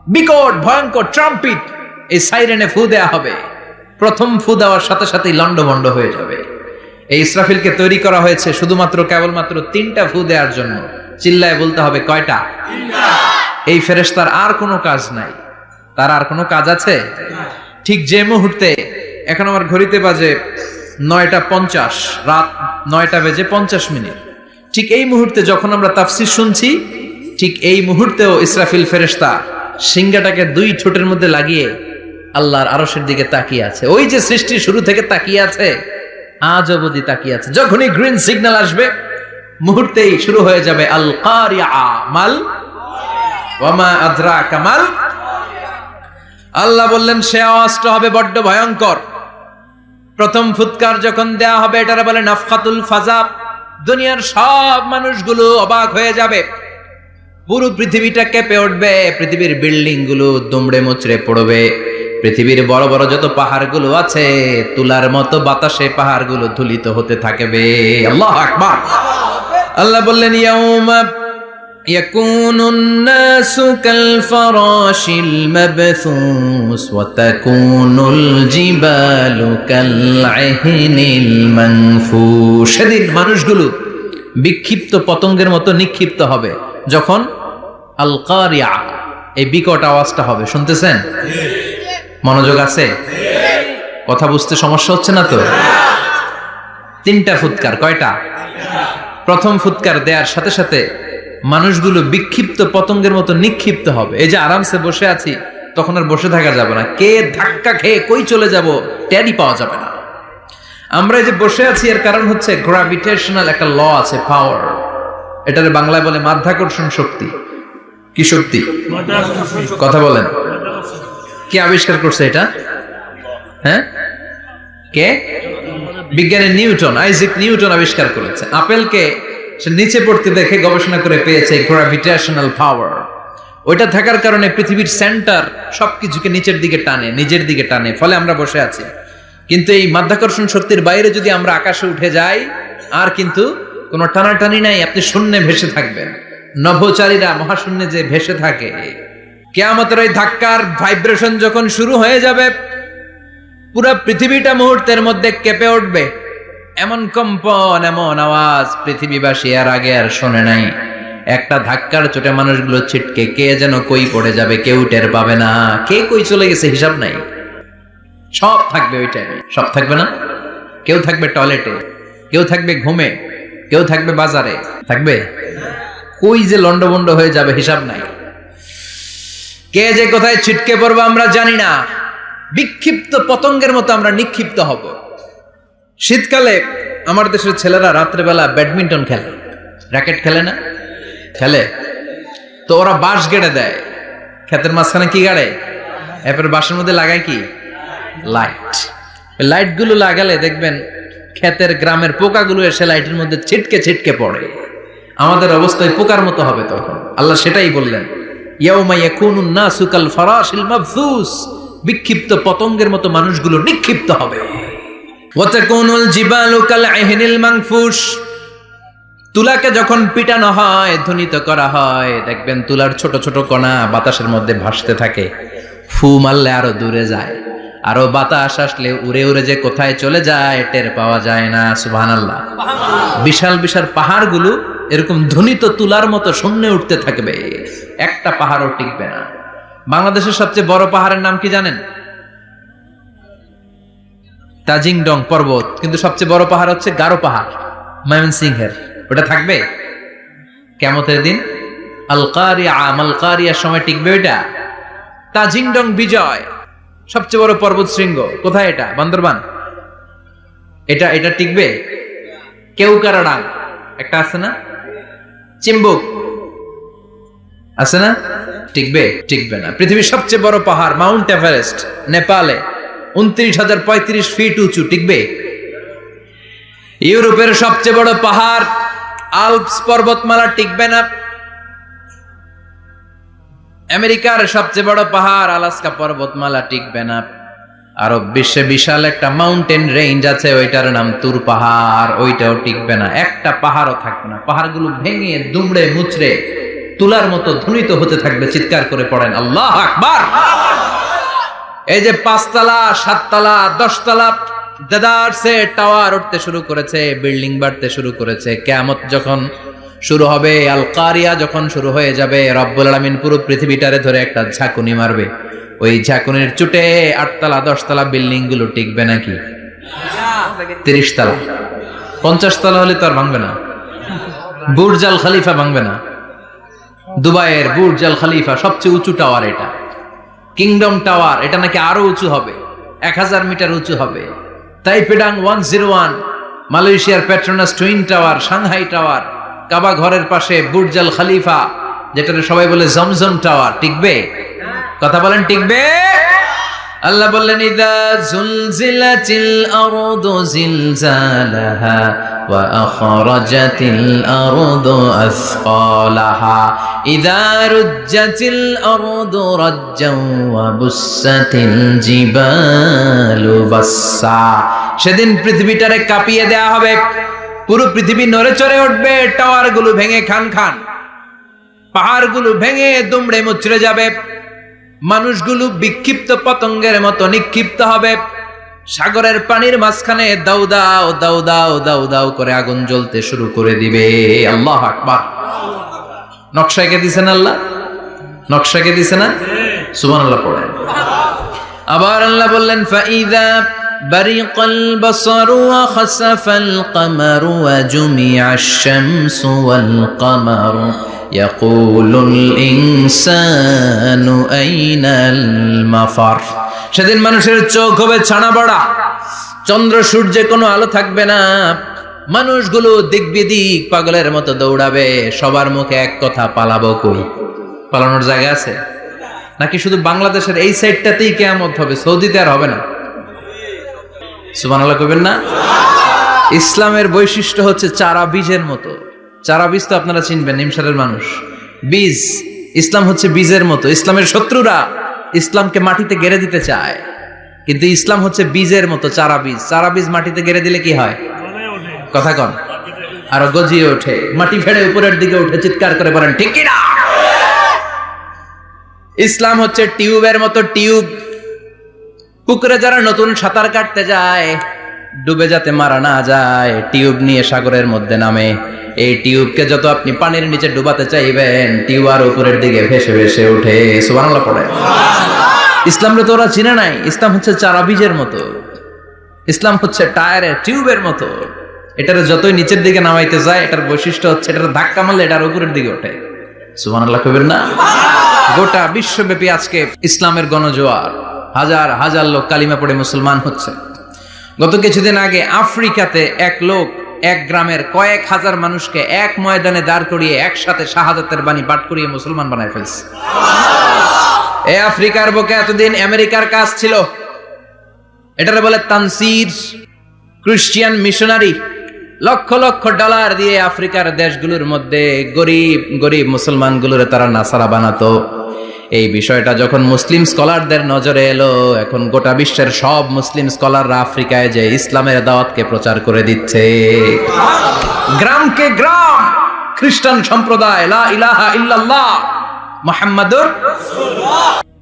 বিকট ভয়ঙ্কর ট্রাম্পিট, এই সাইরেনে ফু দেয়া হবে। প্রথম ফু দেওয়ার সাথে সাথেই লন্ডভন্ড হয়ে যাবে। এই ইসরাফিলকে তৈরি করা হয়েছে শুধুমাত্র কেবলমাত্র 3টা ফু দেওয়ার জন্য। চিল্লায় বলতে হবে কয়টা? 3টা। এই ফেরেশতার আর কোনো কাজ নাই। তার আর কোনো কাজ আছে? ঠিক যে মুহূর্তে, এখন আমার ঘড়িতে বাজে 9:50, রাত 9:50, ঠিক এই মুহূর্তে যখন আমরা তাফসীর শুনছি, ঠিক এই মুহূর্তেও ইসরাফিল ফেরেশতা সিংহাটাকে 2 ঠোঁটের মধ্যে লাগিয়ে আল্লাহর আরশের দিকে তাকিয়ে আছে। ওই যে সৃষ্টির শুরু থেকে তাকিয়ে আছে, আজ অবধি তাকিয়ে আছে। যখনই গ্রিন সিগন্যাল আসবে, মুহূর্তেই শুরু হয়ে যাবে আল কারিআ মাল ওয়া মা আদরাকা মাল। আল্লাহ বললেন সে আওয়াজটা হবে বড্ড ভয়ঙ্কর। প্রথম ফুৎকার যখন দেয়া হবে, এটারে বলে নাফখাতুল ফাজা। দুনিয়ার সব মানুষগুলো অবাক হয়ে যাবে, পুরো পৃথিবীটা কেঁপে উঠবে, পৃথিবীর বিল্ডিং গুলো দুমড়ে মুচড়ে পড়বে, পৃথিবীর বড় বড় যত পাহাড়গুলো আছে তুলার মতো বাতাসে পাহাড়গুলো ধুলিত হতে থাকবে। আল্লাহু আকবার। আল্লাহ বললেন ইয়াউমা ইয়াকুনুন নাসু কাল ফারাশিল মাবথুস ওয়া তাকুনুল জিবালু কাল আহিনিল মানফুশ। সেদিন মানুষগুলো বিক্ষিপ্ত পতঙ্গের মতো নিক্ষিপ্ত হবে যখন আল কারিআ, এই বিকট আওয়াজটা হবে। শুনতেছেন? মনোযোগ আছে? কথা বুঝতে সমস্যা হচ্ছে না তো? 3টা ফুৎকার। কয়টা? প্রথম ফুৎকার দেওয়ার সাথে সাথে মানুষগুলো বিক্ষিপ্ত পতঙ্গের মতো নিক্ষিপ্ত হবে। এই যে আরামসে বসে আছি, তখন আর বসে থাকা যাবে না। কে ধাক্কা খেয়ে কই চলে যাব টেরই পাওয়া যাবে না। আমরা এই যে বসে আছি, এর কারণ হচ্ছে গ্র্যাভিটেশনাল একটা ল আছে, পাওয়ার। এটার বাংলায় বলে মাধ্যাকর্ষণ শক্তি। কি শক্তি? কথা বলেন। কে আবিষ্কার করছে এটা? হ্যাঁ, কে? বিজ্ঞানী নিউটন, আইজাক নিউটন আবিষ্কার করেছে। আপেলকে সে নিচে পড়তে দেখে গবেষণা করে পেয়েছে গ্র্যাভিটেশনাল পাওয়ার। ওইটা থাকার কারণে পৃথিবীর সেন্টার সবকিছুকে নিচের দিকে টানে, নিজের দিকে টানে, ফলে আমরা বসে আছি। কিন্তু এই মাধ্যাকর্ষণ শক্তির বাইরে যদি আমরা আকাশে উঠে যাই, আর কিন্তু কোনো টানাটানি নাই, আপনি শূন্যে ভেসে থাকবেন। নভোচারীরা মহাশূন্যে যে ভেসে থাকে, কিয়ামতের ওই ধাক্কার ভাইব্রেশন যখন শুরু হয়ে যাবে, পুরো পৃথিবীটা মুহূর্তের মধ্যে কেঁপে উঠবে। এমন কম্পন, এমন আওয়াজ পৃথিবীবাসী এর আগে আর শোনে নাই। একটা ধাক্কার চোটে মানুষগুলো ছিটকে কে যেন কই পড়ে যাবে, কেউ টের পাবে না। কে কই চলে গেছে হিসাব নাই। সব থাকবে ওই টাইমে, সব থাকবে না। কেউ থাকবে টয়লেটে, কেউ থাকবে ঘুমে, কেউ থাকবে বাজারে, থাকবে কই যে লন্ডভন্ড হয়ে যাবে হিসাব নাই। কে যে কোথায় ছিটকে পড়বো আমরা জানি না। বিক্ষিপ্ত পতঙ্গের মতো আমরা নিক্ষিপ্ত হব। শীতকালে আমার দেশের ছেলেরা রাত্রেবেলা ব্যাডমিন্টন খেলে, র্যাকেট খেলে না? খেলে তো ওরা বাঁশ গেড়ে দেয় ক্ষেতের মাঝখানে। কি গাড়ে? এরপর বাঁশের মধ্যে লাগায় কি? লাইট। লাইট গুলো লাগালে দেখবেন ক্ষেতের গ্রামের পোকাগুলো এসে লাইটের মধ্যে ছিটকে ছিটকে পড়ে। আমাদের অবস্থায় পোকার মতো হবে তখন। আল্লাহ সেটাই বললেন, ইয়াউমা ইয়াকুনুন নাসু কাল ফারাশিল মাবথুস। বিক্ষিপ্ত পতঙ্গের মতো মানুষগুলো নিক্ষিপ্ত হবে। ওয়া তাকুনুল জিবালু কাল আহিনিল মানফুশ। তুলাকে যখন পিটানো হয়, ধ্বনিত করা হয়, দেখবেন তুলার ছোট ছোট কণা বাতাসের মধ্যে ভাসতে থাকে। ফু মারলে আরো দূরে যায়, আরো বাতাস আসলে উড়ে উড়ে যে কোথায় চলে যায় টের পাওয়া যায় না। সুবহানাল্লাহ। বিশাল বিশাল পাহাড়গুলো এরকম ধ্বনিত তুলার মতো শূন্যে উঠতে থাকবে, একটা পাহাড়ও টিকবে না। বাংলাদেশের সবচেয়ে বড় পাহাড়ের নাম কি জানেন? তাজিংডং পর্বত। কিন্তু সবচেয়ে বড় পাহাড় হচ্ছে গারো পাহাড়, ময়মনসিংহের। ওটা থাকবে কিয়ামতের দিন। আল কারিআ মাল কারিআর সময় টিকবে ওইটা। তাজিংডং বিজয়, সবচেয়ে বড় পর্বত শৃঙ্গ। কোথায় এটা? বান্দরবান। এটা টিকবে? কেউকারাডাং একটা আছে না? চিম্বুক আছে না? টিকবে? টিকবে না। পৃথিবীর সবচেয়ে বড় পাহাড় মাউন্ট এভারেস্ট, নেপালে 29,035 ফিট উঁচু, টিকবে? ইউরোপের সবচেয়ে বড় পাহাড় আল্পস পর্বতমালা, টিকবে না। আমেরিকার সবচেয়ে বড় পাহাড় আলাস্কা পর্বতমালা, টিকবে না। আরব বিশ্বে বিশাল একটা মাউন্টেন রেঞ্জ আছে, ওইটার নাম তুর পাহাড়, ওইটাও টিকবে না। একটা পাহাড়ও থাকবে না। পাহাড়গুলো ভেঙে দুমড়ে মুচড়ে তুলার মতো ধ্বনিত হতে থাকবে, চিৎকার করে পড়েন আল্লাহু আকবার। এই যে 5 তলা 7 তলা 10 তলা দেদারসে টাওয়ার উঠতে শুরু করেছে, বিল্ডিং বাড়তে শুরু করেছে। কিয়ামত যখন শুরু হবে, আল কারিয়া যখন শুরু হয়ে যাবে, রব্বুল আলামিন পুরো পৃথিবীটারে ধরে একটা ঝাঁকুনি মারবে। ওই ঝাঁকুনির চুটে 8 তলা 10 তলা বিল্ডিং গুলো টিকবে নাকি? 30 তলা 50 তলা হলে তো আর ভাঙবে না। বুর্জ আল খলিফা ভাঙবে না। দুবাইয়ের বুর্জ আল খলিফা সবচেয়ে উঁচু টাওয়ার, এটা কিংডম টাওয়ার, এটা নাকি আরো উঁচু হবে, 1000 মিটার উঁচু হবে। তাইপেডাং 101, মালয়েশিয়ার Petronas twin tower, Shanghai tower, কাবা ঘরের পাশে বুর্জ আল খলিফা, যেটা সবাই বলে জমজম টাওয়ার, টিকবে? কথা বলেন টিকবে? আল্লাহ বললেন ইযা জুলজিলাতিল আরদু জিলজালাহা ওয়া আখরাজাতিল আরদু আসকালাহা ইযা রুজ্জাতিল আরদু রাজ্জান ওয়া বুসাতিল জিবালু বাসসা। সেদিন পৃথিবীটারে কাঁপিয়ে দেয়া হবে, পুরো পৃথিবী নড়ে চড়ে উঠবে, টাওয়ারগুলো ভেঙে খান খান, পাহাড়গুলো ভেঙে দুমড়ে মুচড়ে যাবে, মানুষগুলো বিক্ষিপ্ত পতঙ্গের মতো নিক্ষিপ্ত হবে, সাগরের পানির মাঝখানে দাউ দাউ দাউ দাউ দাউ দাউ করে আগুন জ্বলতে শুরু করে দিবে। আল্লাহু আকবার। নকশা এঁকে দিছেন আল্লাহ, নকশা এঁকে দিছে না? সুবহানাল্লাহ পড়েন। আবার আল্লাহ বললেন ফাইযা বারিকাল বাসারু ওয়া খাসাফাল কামারু ওয়া জুমিআশ শামসু ওয়াল কামারু ইয়াকুলুল ইনসানু আইনাল মাফার। সেদিন মানুষের চোখ হবে ছানা বড়া, চন্দ্র সূর্যে কোনো আলো থাকবে না, মানুষগুলো দিক বিদিক পাগলের মতো দৌড়াবে, সবার মুখে এক কথা, পালাবো কই? পালানোর জায়গা আছে নাকি? শুধু বাংলাদেশের এই সাইডটাতেই কিয়ামত হবে, সৌদিতে আর হবে না। সুবহানাল্লাহ কইবেন না? ইসলামের বৈশিষ্ট্য হচ্ছে চারা বীজের মতো। চারা বীজ তো আপনারা চিনবেন, নিমসারের মানুষ। বীজ, ইসলাম হচ্ছে বীজের মতো। ইসলামের শত্রুরা ইসলামকে মাটিতে গেড়ে দিতে চায়, কিন্তু ইসলাম হচ্ছে বীজের মতো, চারা বীজ। চারা বীজ মাটিতে গেড়ে দিলে কি হয়? কথা কন। আরো গজিয়ে ওঠে, মাটি ফেড়ে উপরের দিকে উঠে, চিৎকার করে বলেন ঠিক কি না? ইসলাম হচ্ছে টিউবের মতো। টিউব, পুকুরে যারা নতুন সাঁতার কাটতে যায়, ডুবে যাতে মারা না যায়, টিউব নিয়ে সাগরের মধ্যে নামে। এই টিউবকে যত আপনি পানির নিচে ডুবাতে চাইবেন, টিউব আর উপরের দিকে ভেসে ভেসে উঠে। সুবহানাল্লাহ পড়ে। ইসলামরে তো ওরা চিনে নাই। ইসলাম হচ্ছে চারা বীজের মতো, ইসলাম হচ্ছে টায়ারের টিউবের মতো। এটার যতই নিচের দিকে নামাইতে যায়, এটার বৈশিষ্ট্য হচ্ছে এটার ধাক্কা মারলে এটার উপরের দিকে ওঠে। সুবহানাল্লাহ কইবেন না? গোটা বিশ্বব্যাপী আজকে ইসলামের গণজোয়ার, হাজার হাজার লোক কালিমা পড়ে মুসলমান হচ্ছে। গত কিছুদিন আগে আফ্রিকাতে এক লোক এক গ্রামের কয়েক হাজার মানুষকে এক ময়দানে দাঁড় করিয়ে একসাথে শাহাদাতের বাণী পাঠ করিয়ে মুসলমান বানায় ফেলছে। এই আফ্রিকার বুকে এতদিন আমেরিকার কাজ ছিল, এটারে বলে Tansir, Christian missionary. Lakh lakh dollar দিয়ে আফ্রিকার দেশগুলোর মধ্যে গরিব গরিব মুসলমানগুলোরে তারা নাসারা বানাতো। এই বিষয়টা যখন মুসলিম স্কলারদের নজরে এলো, এখন গোটা বিশ্বের সব মুসলিম স্কলাররা আফ্রিকায় যে ইসলামের দাওয়াতকে প্রচার করে দিচ্ছে। গ্রামকে গ্রাম খ্রিস্টান সম্প্রদায় লা ইলাহা ইল্লাল্লাহ মুহাম্মাদুর রাসূলুল্লাহ